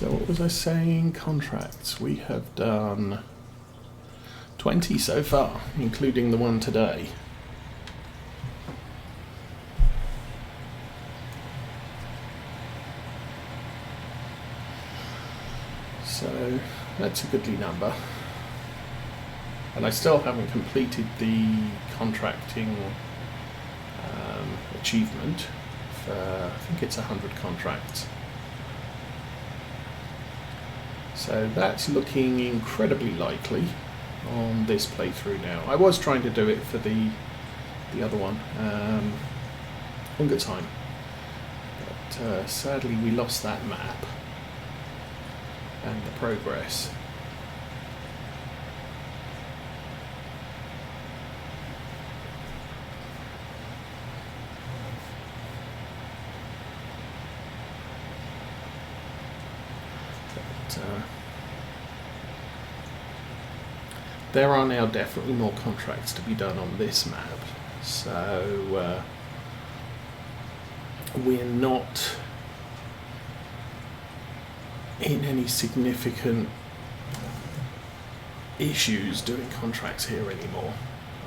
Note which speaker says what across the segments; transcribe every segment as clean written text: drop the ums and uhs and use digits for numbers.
Speaker 1: So what was I saying? Contracts. We have done 20 so far, including the one today. So that's a goodly number. And I still haven't completed the contracting achievement for, I think it's 100 contracts. So that's looking incredibly likely on this playthrough now. I was trying to do it for the other one, longer time, but sadly we lost that map and the progress. There are now definitely more contracts to be done on this map, so we're not in any significant issues doing contracts here anymore.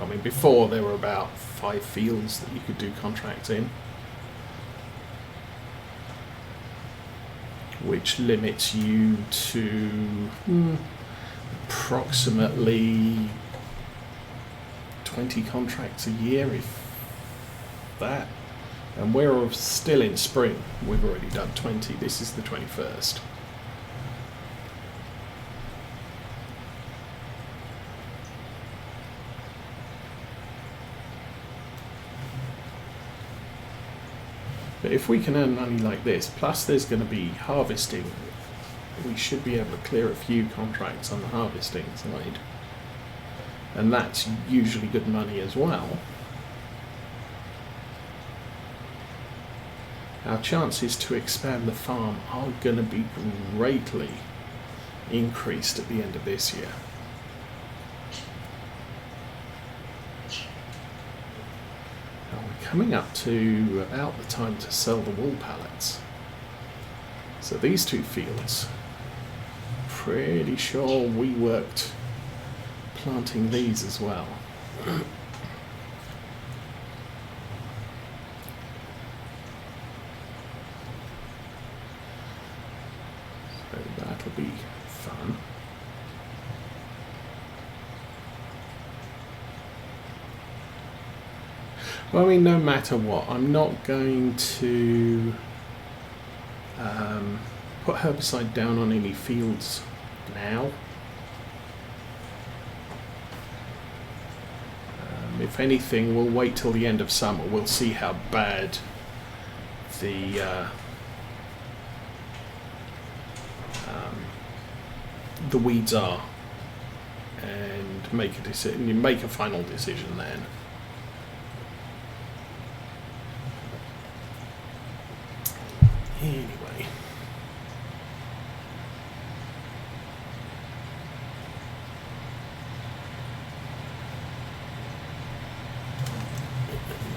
Speaker 1: I mean, before there were about 5 fields that you could do contracts in, which limits you to approximately 20 contracts a year, if that. And we're still in spring. We've already done 20. This is the 21st. But if we can earn money like this, plus there's going to be harvesting, we should be able to clear a few contracts on the harvesting side. And that's usually good money as well. Our chances to expand the farm are going to be greatly increased at the end of this year. Now we're coming up to about the time to sell the wool pallets. So these 2 fields, pretty sure we worked planting these as well. So that'll be fun. Well, I mean, no matter what, I'm not going to put herbicide down on any fields now. If anything, we'll wait till the end of summer. We'll see how bad the weeds are, and make a decision. You make a final decision then. Anyway.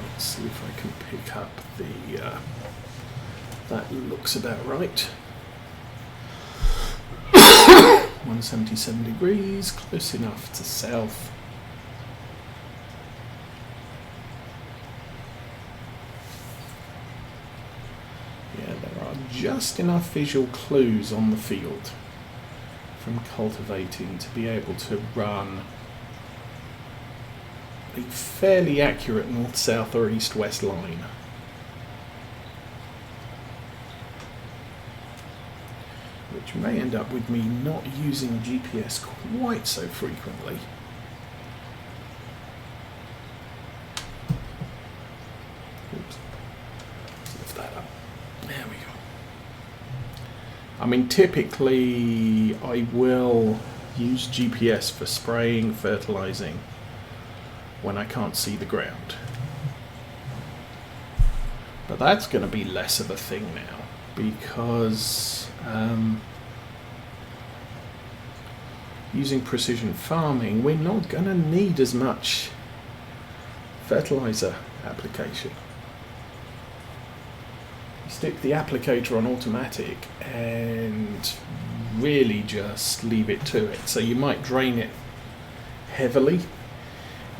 Speaker 1: Let's see if I can pick up the, that looks about right. 177 degrees, close enough to south. Yeah, there are just enough visual clues on the field from cultivating to be able to run a fairly accurate north-south or east-west line. Which may end up with me not using GPS quite so frequently. Oops. Let's lift that up. There we go. I mean, typically I will use GPS for spraying, fertilizing when I can't see the ground. But that's going to be less of a thing now, because using precision farming, we're not going to need as much fertilizer application. stick the applicator on automatic and really just leave it to it. So you might drain it heavily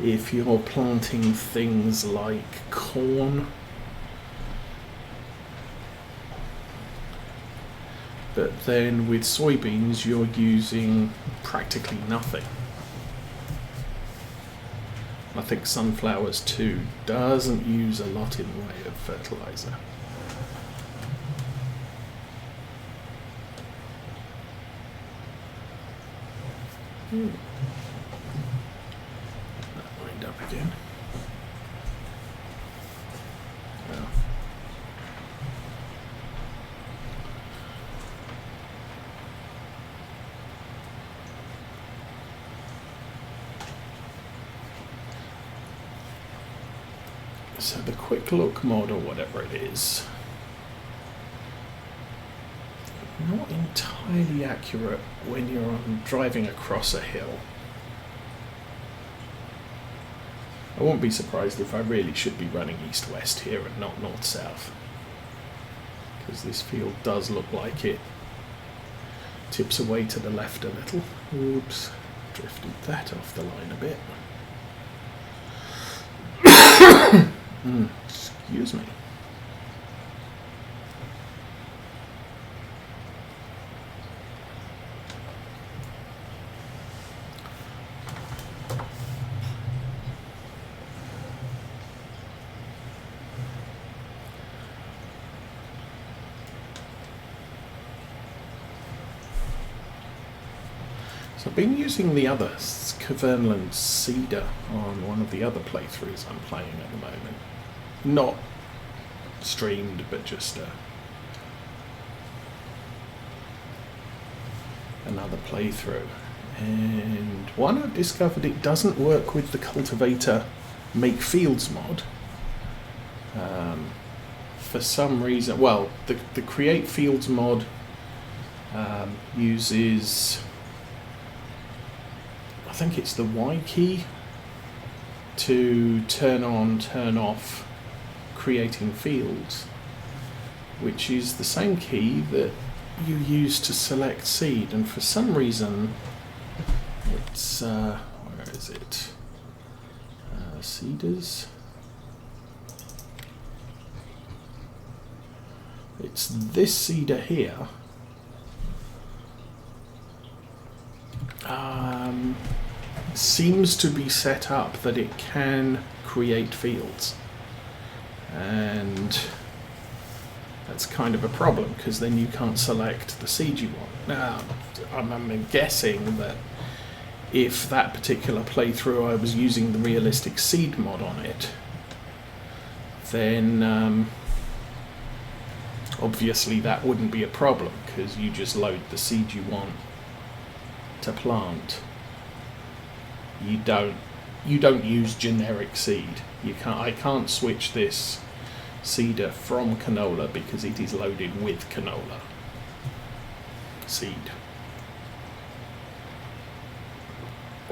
Speaker 1: if you're planting things like corn, but then with soybeans you're using practically nothing. I think sunflowers too doesn't use a lot in the way of fertilizer. That lined up again. Yeah. So the quick look mod, or whatever it is, not entirely accurate when you're driving across a hill. I won't be surprised if I really should be running east-west here and not north-south, because this field does look like it tips away to the left a little. Oops, drifted that off the line a bit. Excuse me. So I've been using the other Caverneland cedar on one of the other playthroughs I'm playing at the moment. Not streamed, but just another playthrough. And one I've discovered it doesn't work with the cultivator make fields mod. For some reason, well, the create fields mod uses, I think it's the Y key to turn on, turn off creating fields, which is the same key that you use to select seed, and for some reason it's where is it? Seeders. It's this seeder here. Seems to be set up that it can create fields, and that's kind of a problem because then you can't select the seed you want. Now, I'm guessing that if that particular playthrough I was using the realistic seed mod on it, then obviously that wouldn't be a problem because you just load the seed you want to plant. You don't use generic seed. I can't switch this cedar from canola because it is loaded with canola seed.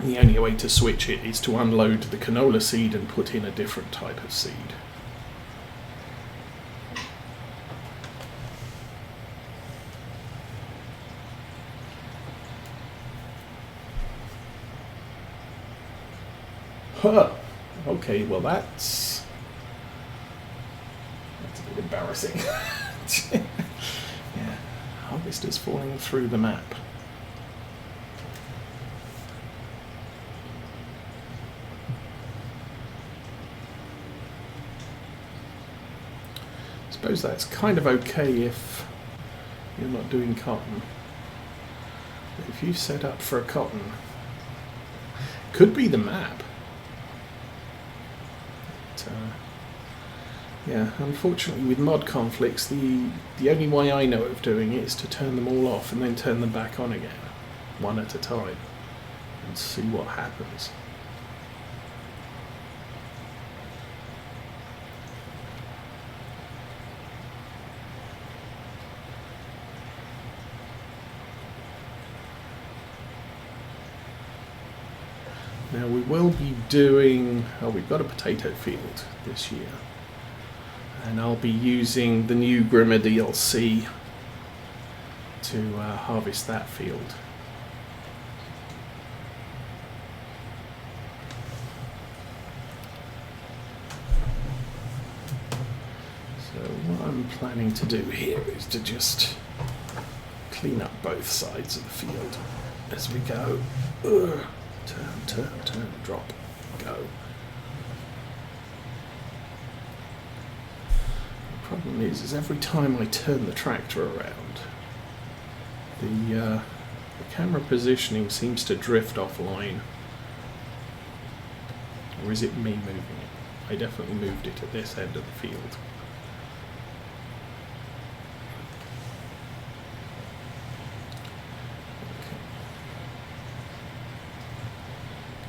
Speaker 1: The only way to switch it is to unload the canola seed and put in a different type of seed. Huh. Okay, well that's a bit embarrassing. Yeah, harvester's falling through the map. I suppose that's kind of okay if you're not doing cotton. But if you set up for a cotton, could be the map. Yeah, unfortunately with mod conflicts, the only way I know of doing it is to turn them all off and then turn them back on again, one at a time, and see what happens. Now we will be doing, we've got a potato field this year. and I'll be using the new Grimmer DLC to harvest that field. So what I'm planning to do here is to just clean up both sides of the field as we go. Turn, turn, turn, drop, go. The problem is every time I turn the tractor around, the camera positioning seems to drift offline. Or is it me moving it? I definitely moved it at this end of the field.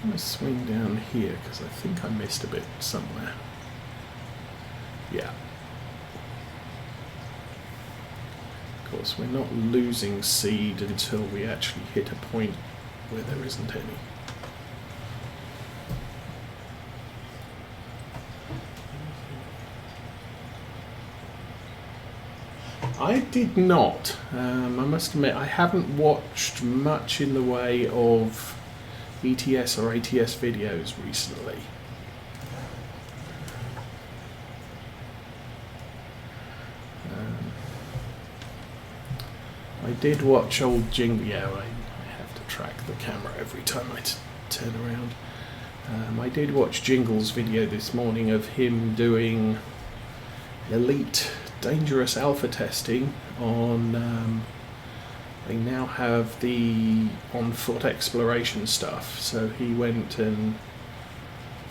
Speaker 1: I'm going to swing down here because I think I missed a bit somewhere. Yeah. Of course, we're not losing seed until we actually hit a point where there isn't any. I did not. I must admit, I haven't watched much in the way of ETS or ATS videos recently. I did watch old Jingle. Yeah, I have to track the camera every time I turn around. I did watch Jingle's video this morning of him doing elite dangerous alpha testing on they now have the on-foot exploration stuff, so he went and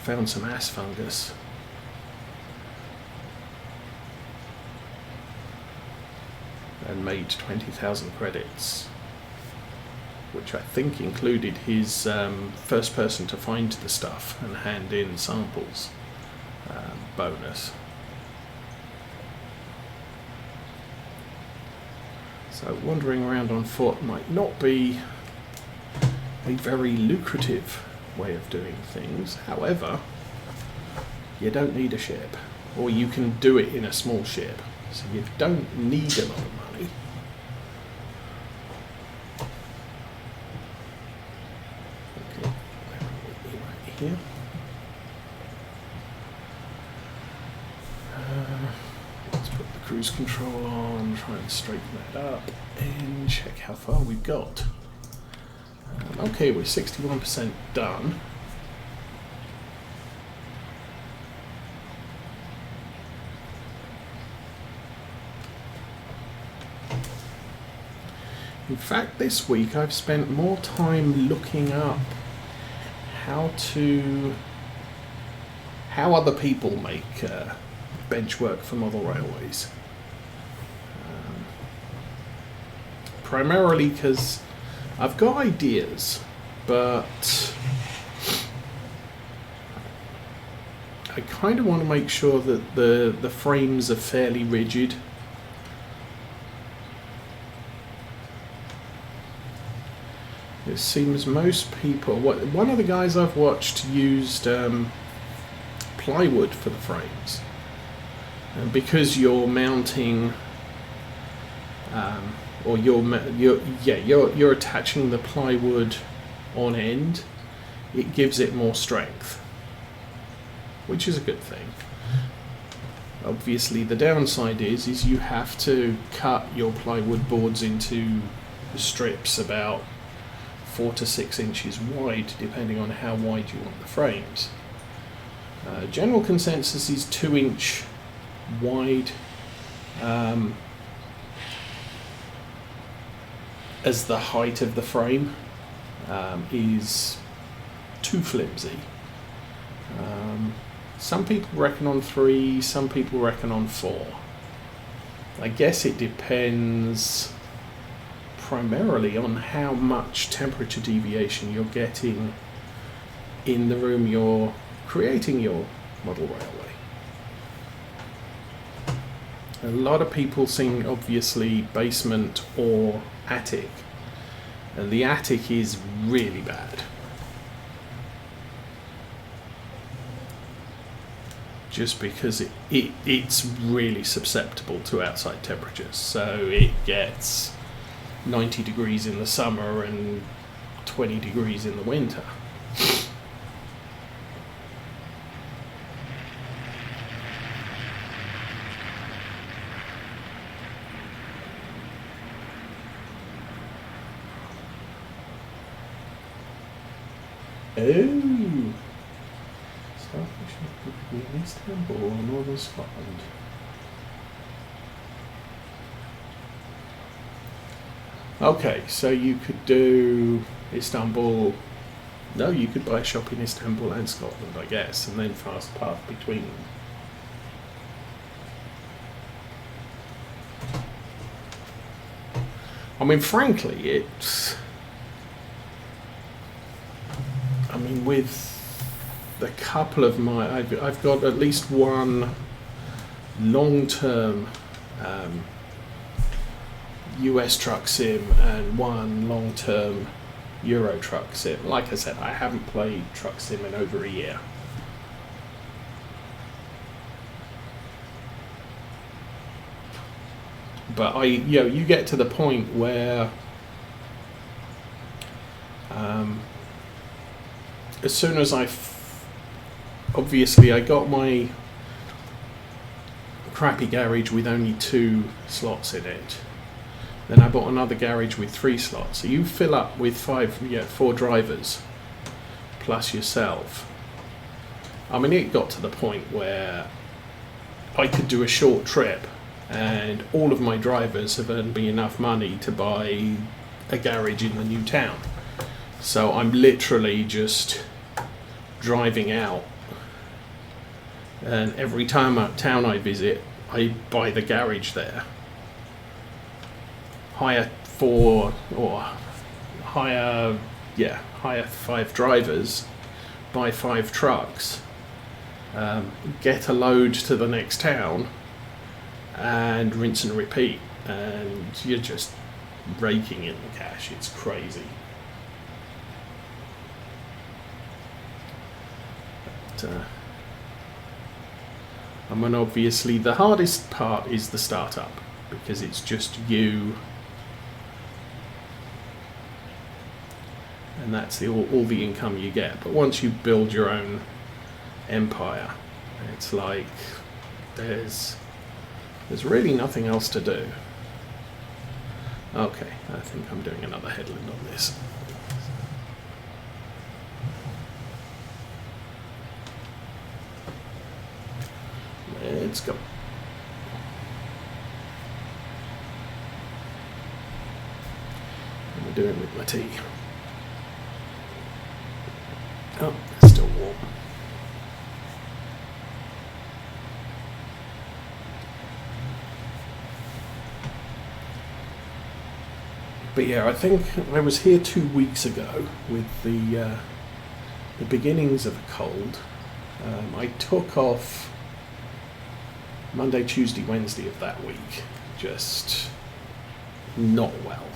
Speaker 1: found some ass fungus and made 20,000 credits, which I think included his first person to find the stuff and hand in samples bonus. So wandering around on foot might not be a very lucrative way of doing things. However, you don't need a ship, or you can do it in a small ship, so you don't need a lot of money. Okay, right here. Let's put the cruise control on, try and straighten that up, and check how far we've got. Okay, we're 61% done. In fact, this week I've spent more time looking up how other people make bench work for model railways. Primarily because I've got ideas, but I kind of want to make sure that the frames are fairly rigid. It seems most people, one of the guys I've watched used plywood for the frames, and because you're mounting or you're attaching the plywood on end, it gives it more strength, which is a good thing. Obviously the downside is you have to cut your plywood boards into strips about 4 to 6 inches wide, depending on how wide you want the frames. General consensus is 2-inch wide as the height of the frame is too flimsy. Some people reckon on 3, some people reckon on 4. I guess it depends primarily on how much temperature deviation you're getting in the room you're creating your model railway. A lot of people think obviously basement or attic, and the attic is really bad. just because it's really susceptible to outside temperatures. So it gets 90 degrees in the summer and 20 degrees in the winter. Oh, South in Istanbul or Northern Scotland. Okay, so you could do Istanbul. No, you could buy a shop in Istanbul and Scotland, I guess, and then fast path between them. I mean, frankly, it's... I mean, with a couple of my... I've got at least one long-term US truck sim and one long-term Euro truck sim. Like I said, I haven't played truck sim in over a year. But you get to the point where as soon as obviously I got my crappy garage with only 2 slots in it. Then I bought another garage with 3 slots. So you fill up with 4 drivers plus yourself. I mean, it got to the point where I could do a short trip and all of my drivers have earned me enough money to buy a garage in the new town. So I'm literally just driving out, and every town I visit, I buy the garage there. Hire 5 drivers, buy 5 trucks, get a load to the next town, and rinse and repeat, and you're just raking in the cash. It's crazy. But, I mean, obviously the hardest part is the startup, because it's just you, and that's all the income you get. But once you build your own empire, it's like there's really nothing else to do. Okay, I think I'm doing another headland on this. Let's go. What am I doing with my tea? Oh, it's still warm. But yeah, I think I was here 2 weeks ago with the beginnings of a cold. I took off Monday, Tuesday, Wednesday of that week, just not well.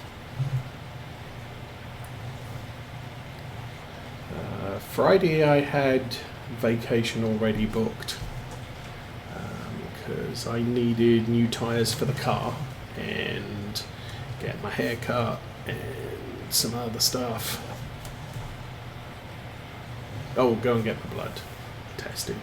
Speaker 1: Friday I had vacation already booked because I needed new tyres for the car and get my hair cut and some other stuff. Oh, go and get my blood tested.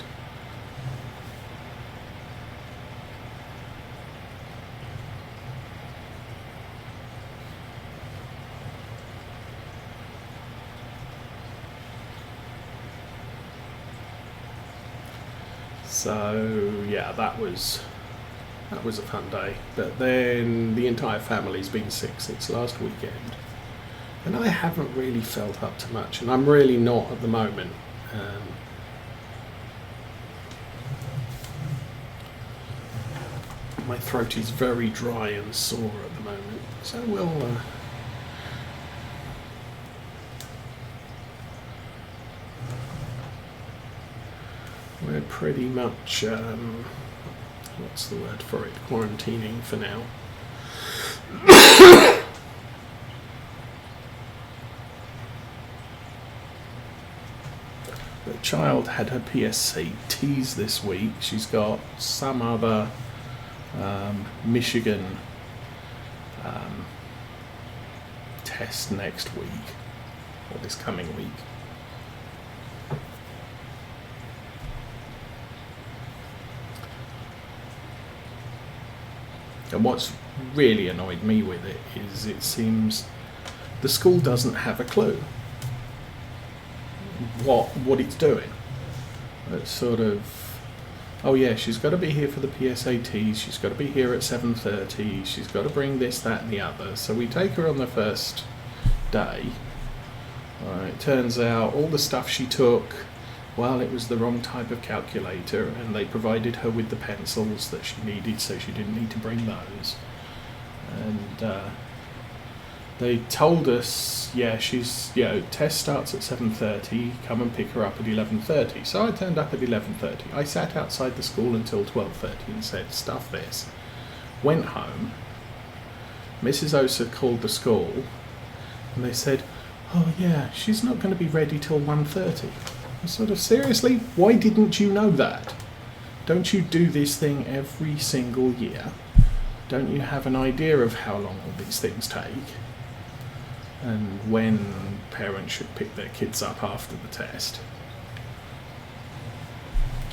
Speaker 1: So yeah, that was a fun day. But then the entire family's been sick since last weekend, and I haven't really felt up to much, and I'm really not at the moment. My throat is very dry and sore at the moment, so we're pretty much, what's the word for it, quarantining for now. But child had her PSATs this week. She's got some other Michigan test next week, or this coming week. And what's really annoyed me with it is it seems the school doesn't have a clue what it's doing. It's sort of, oh yeah, she's got to be here for the PSATs, she's got to be here at 7:30, she's got to bring this, that and the other. So we take her on the first day. It turns out all the stuff she took, well, it was the wrong type of calculator, and they provided her with the pencils that she needed, so she didn't need to bring those. And they told us, yeah, she's, test starts at 7:30, come and pick her up at 11:30. So I turned up at 11:30. I sat outside the school until 12:30 and said, stuff this. Went home. Mrs. Osa called the school, and they said, oh yeah, she's not going to be ready till 1:30. I sort of, seriously, why didn't you know that? Don't you do this thing every single year? Don't you have an idea of how long all these things take? And when parents should pick their kids up after the test?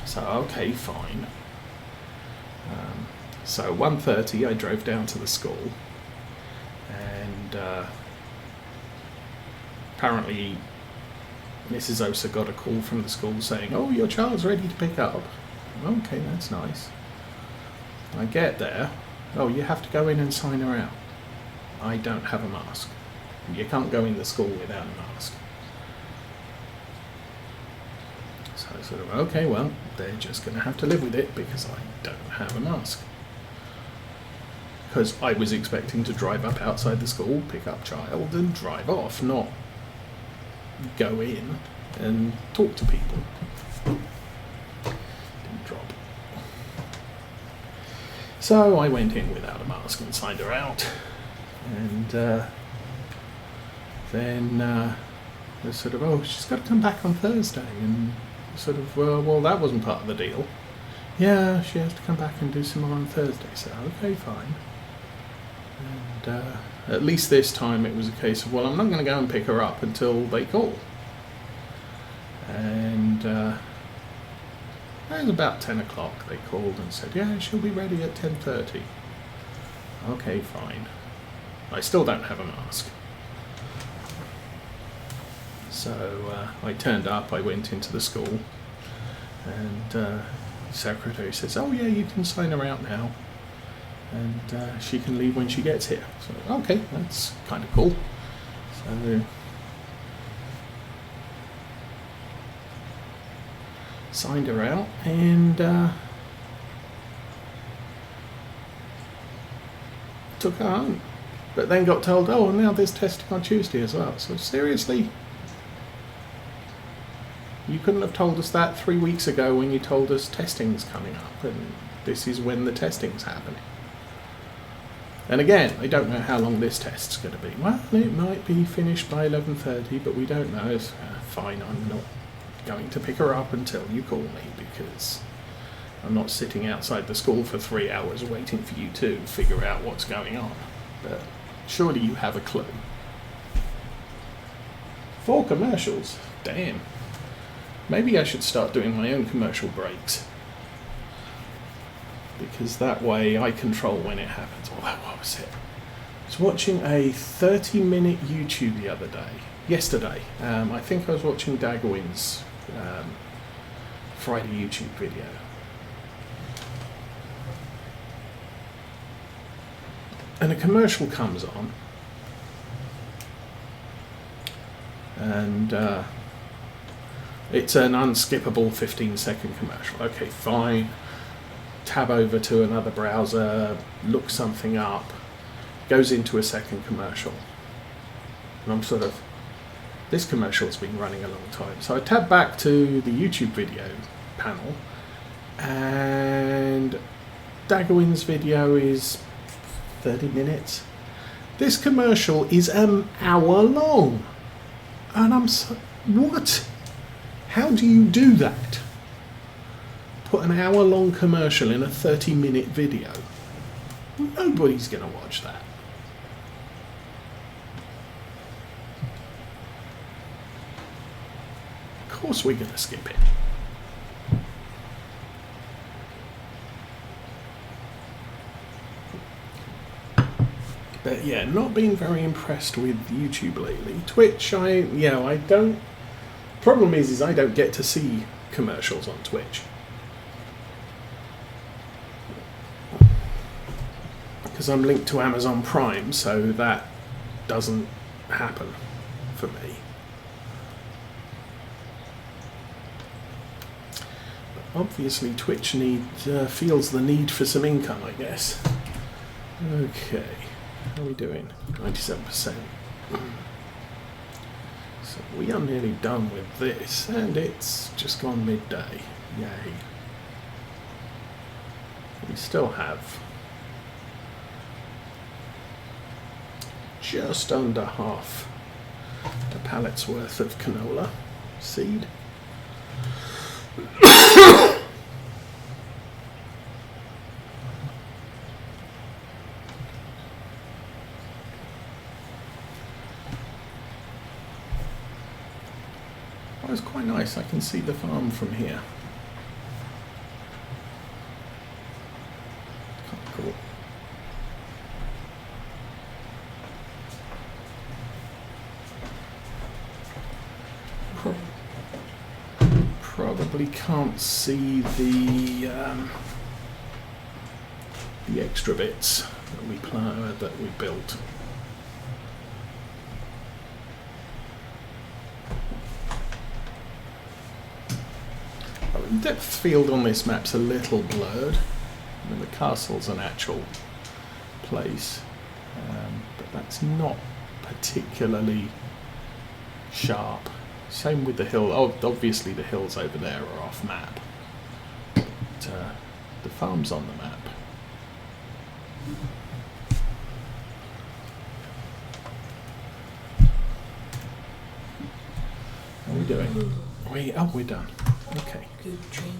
Speaker 1: So, okay, fine. So 1:30 I drove down to the school, and apparently Mrs. Osa got a call from the school saying, oh, your child's ready to pick up. Okay, that's nice. I get there. Oh, you have to go in and sign her out. I don't have a mask. You can't go in the school without a mask. So I sort of, okay, well, they're just going to have to live with it because I don't have a mask. Because I was expecting to drive up outside the school, pick up child and drive off, not go in and talk to people. Didn't drop. So I went in without a mask and signed her out, and then they sort of, oh, she's got to come back on Thursday, and sort of, well, that wasn't part of the deal. Yeah, she has to come back and do some more on Thursday. So okay, fine. And at least this time it was a case of, well, I'm not going to go and pick her up until they call. And it was about 10 o'clock. They called and said, yeah, she'll be ready at 10:30. Okay, fine. I still don't have a mask. So I turned up, I went into the school, and the secretary says, oh yeah, you can sign her out now, and she can leave when she gets here. So, okay, that's kind of cool. So signed her out, and took her home. But then got told, oh, now there's testing on Tuesday as well. So seriously? You couldn't have told us that 3 weeks ago when you told us testing's coming up, and this is when the testing's happening. And again, I don't know how long this test's going to be. Well, it might be finished by 11:30, but we don't know. It's, fine, I'm not going to pick her up until you call me, because I'm not sitting outside the school for 3 hours waiting for you to figure out what's going on. But surely you have a clue. 4 commercials? Damn. Maybe I should start doing my own commercial breaks, because that way I control when it happens. Oh, what was it? I was watching a 30-minute YouTube the other day. Yesterday. I think I was watching Dagwin's Friday YouTube video. And a commercial comes on, and it's an unskippable 15-second commercial. Okay, fine. Tab over to another browser, look something up, goes into a second commercial. And I'm sort of, this commercial's been running a long time. So I tab back to the YouTube video panel, and Dagwin's video is 30 minutes. This commercial is an hour long. And I'm so, what? How do you do that? Put an hour-long commercial in a 30-minute video. Nobody's going to watch that. Of course we're going to skip it. But yeah, not being very impressed with YouTube lately. Twitch, I don't. Problem is I don't get to see commercials on Twitch. Because I'm linked to Amazon Prime, so that doesn't happen for me. But obviously Twitch feels the need for some income, I guess. Okay, how are we doing? 97%. So we are nearly done with this, and it's just gone midday. Yay. We still have just under half a pallet's worth of canola seed. Oh, it's quite nice. I can see the farm from here. Cool. Probably can't see the extra bits that we built. The depth field on this map's a little blurred. I mean, the castle's an actual place, but that's not particularly sharp. Same with the hill. Oh, obviously the hills over there are off map. But, the farm's on the map. How are we doing? We're done. Okay.
Speaker 2: Good dream.